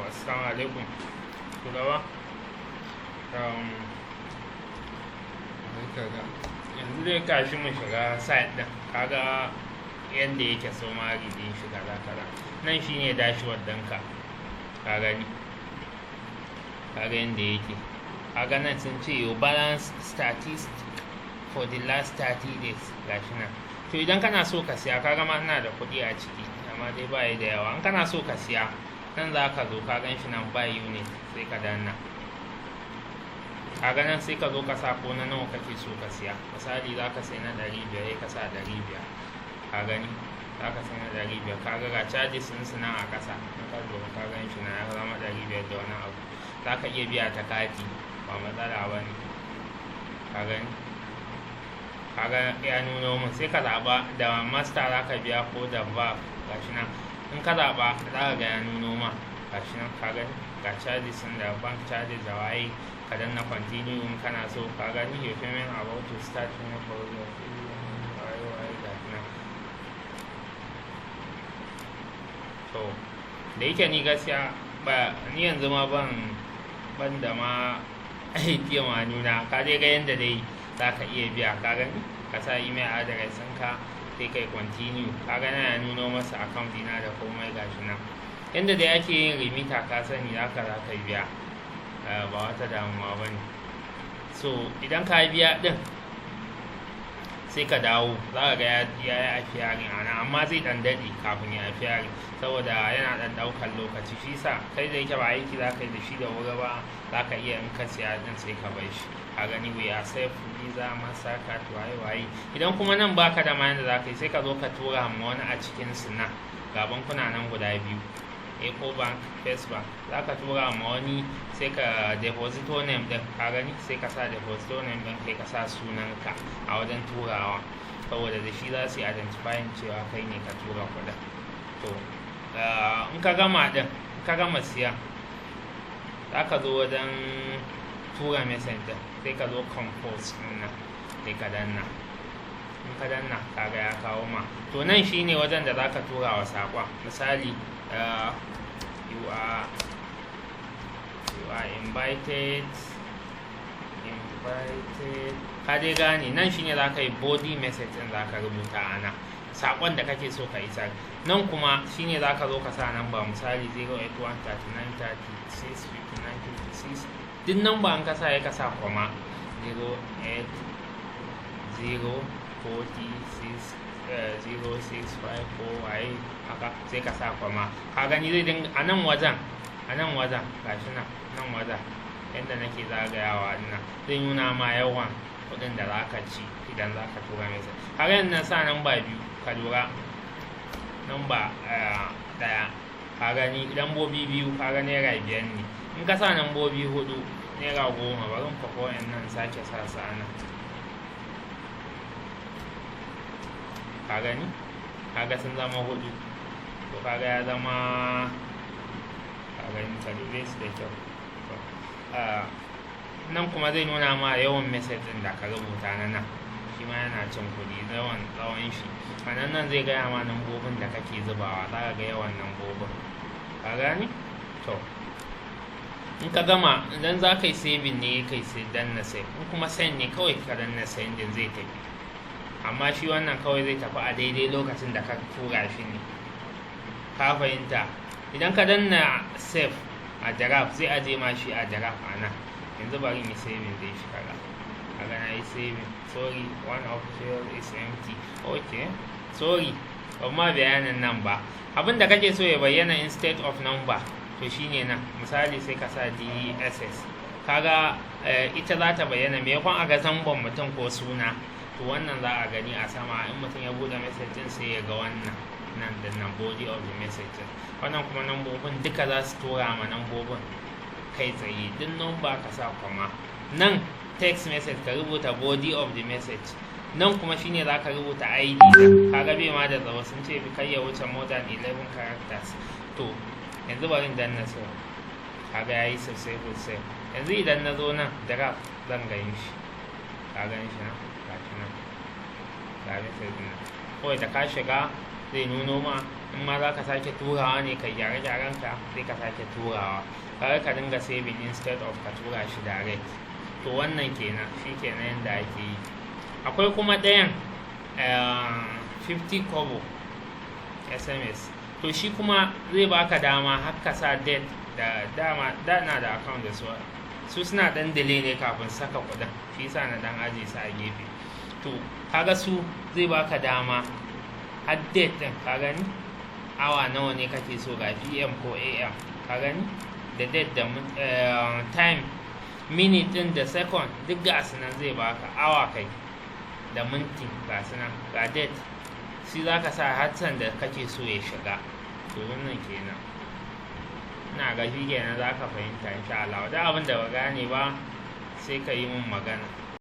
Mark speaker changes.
Speaker 1: assalamu alaikum. Turawa yanzu dai kashi mu shiga site din, kaga yadda yake summary din shi kaza nan shine dashboard ɗinka, ka gani, kaga yadda yake, kaga nan sun ce your balance statistics for the last 30 days gashi nan. To idan kana so ka siya, kaga ma ina da kuɗi a ciki amma dai ba da yawa. In kana so ka siya, nan za ka zo ka gan shi nan buy unit, sai ka danna, kaga nan sai ka zo ka sa ko na nawa kake so ka siya. Misali za ka sai na 500, sai ka sa 500, ka gani, za ka sai na 500, kaga ga charges din su nan a ƙasa, in ka zo ka gan shi na ya zama 500 da wani abu. Za ka iya biya ta kati, ba matsala ba ne, ka gani, kaga ya nuno mun. Sai ka zaɓa da master za ka biya ko da VAF, gashi nan. In ka zaɓa za ka ga ya nuno ma, gashi nan, ka gani, ga charges din da bank charges da waye. Ka danna continue in kana so, ka gani your payment about to start in a process, waye gashi nan. To da yake ni gaskiya ba ni yanzu ma ban da ma ATM a nuna, ka dai ga yanda dai za ka iya biya, ka gani, ka sa email address ɗinka, sai kai continue, ka gani ya nuno masa account ɗina da komai gashi nan. Yanda dai ake yin remita ka sani, za ka biya, ba wata damuwa ba ne. So idan ka biya ɗin sai ka dawo, za ka ga ya yi afiyarin a nan, amma zai ɗan daɗe kafin ya afiyarin, saboda yana ɗan ɗaukar lokaci. Shi sa kai da yake ba aiki za ka yi da shi da wuri ba, za ka iya in ka siya ɗin sai ka bar shi, ka gani, we are safe, visa, mastercard, waye. Idan kuma nan baka da ma yanda za ka yi, sai ka zo ka tura ma wani a cikin su nan, ga bankuna nan guda biyu, Ecobank, First Bank, za ka tura ma wani, sai ka deposito name ɗin, ka gani, sai ka sa deposito name ɗin, kai ka sa sunanka a wajen turawa, saboda da shi za su yi identifying cewa kai ne ka tura kuɗin. To in ka gama ɗin, in ka gama siya, za ka zo wajen tura message ɗin, sai ka zo compose ɗin nan, sai ka danna. In ka danna, kaga ya kawo ma. To nan shine wajen da za ka tura wa saƙon. Misali, you are invited, ka dai gane, nan shine za ka yi body message ɗin, za ka rubuta a nan saƙon da kake so ka isar. Nan kuma shine za ka zo ka sa namba, misali 081 39 36 59 56, duk namba an kasa ya kasa kuma 080 46 0654 waye haka, sai ka sa kwama, ka gani zai dinga a nan wajen gashi nan wajen yadda nake zagayawa nan, zai nuna ma yawan kuɗin da za ka ci idan za ka tura mai. har yanzu na sa namba 2, ka lura, namba 1, ka gani, lambobi 2, ka ga naira 5 ne. In ka sa lambobi 4, naira 10. bari in kwafo nan sake sa nan, ka gani, kaga sun zama 4. To kaga ya zama, ka gani, ka dube su da kyau. Nan kuma zai nuna ma yawan message ɗin da ka rubuta na nan, shi ma yana cin kuɗi, tsawon shi. Sannan nan zai gaya ma lambobin da kake zubawa, za ka ga yawan lambobin, ka gani. To in ka gama, idan za ka yi saving ne, kai sai danna save, in kuma send ne kawai ka danna send din, zai tafi. Amma shi wannan kawai zai tafi a daidai lokacin da ka tura shi ne, ka fahimta. Idan ka danna save a draft, zai aje ma shi a draft a nan. Yanzu bari mu saving zai shi, kaga na yi saving. Sorry, one of field is empty. Okay, sorry, ban ma bayanin nan ba. Abin da kake so ya bayyana instead of number, to shine nan. Misali sai ka sa DSS, kaga ita za ta bayyana maimakon a ga zamban mutum ko suna. To wannan za a gani a sama, in mutum ya buɗe message ɗin sai ya ga wannan nan da nan, body of the message. Wannan kuma nambobin duka za su tura ma nambobin kai tsaye, duk namba ka sa kuma. Nan text message ka rubuta body of the message, nan kuma shine za ka rubuta ID ɗin, kaga bai ma da tsawo, sun ce kai ya wuce more than 11 characters. To yanzu bari in danna sai, kaga yayi successful save. Yanzu idan na zo nan draft, zan gani shi, ka gani shi nan, gashi nan, ga message nan. Kawai da ka shiga zai nuno ma in ma za ka sake turawa ne ka gyare-gyaren ka sai ka sake turawa, kawai ka dinga saving instead of ka tura shi direct. To wannan kenan, shi kenan yadda ake yi. Akwai kuma ɗayan 50 kobo SMS, to shi kuma zai baka dama har ka sa date da dama na da account da su suna dan delay ne kafin saka kuɗin, shi yasa na dan aje su a gefe. To kaga su zai baka dama har date din, ka gani awa nawa ne kake so, ga PM ko AM, ka gani da date da time, minute din da second duk ga su nan zai baka, awa kai da minti ga su nan, ga date shi za ka sa hatsan da kake so ya shiga. To wannan kenan, ina ga shi kenan za ka fahimta insha Allah. Da abin da ba gane ba sai ka yi mun magana.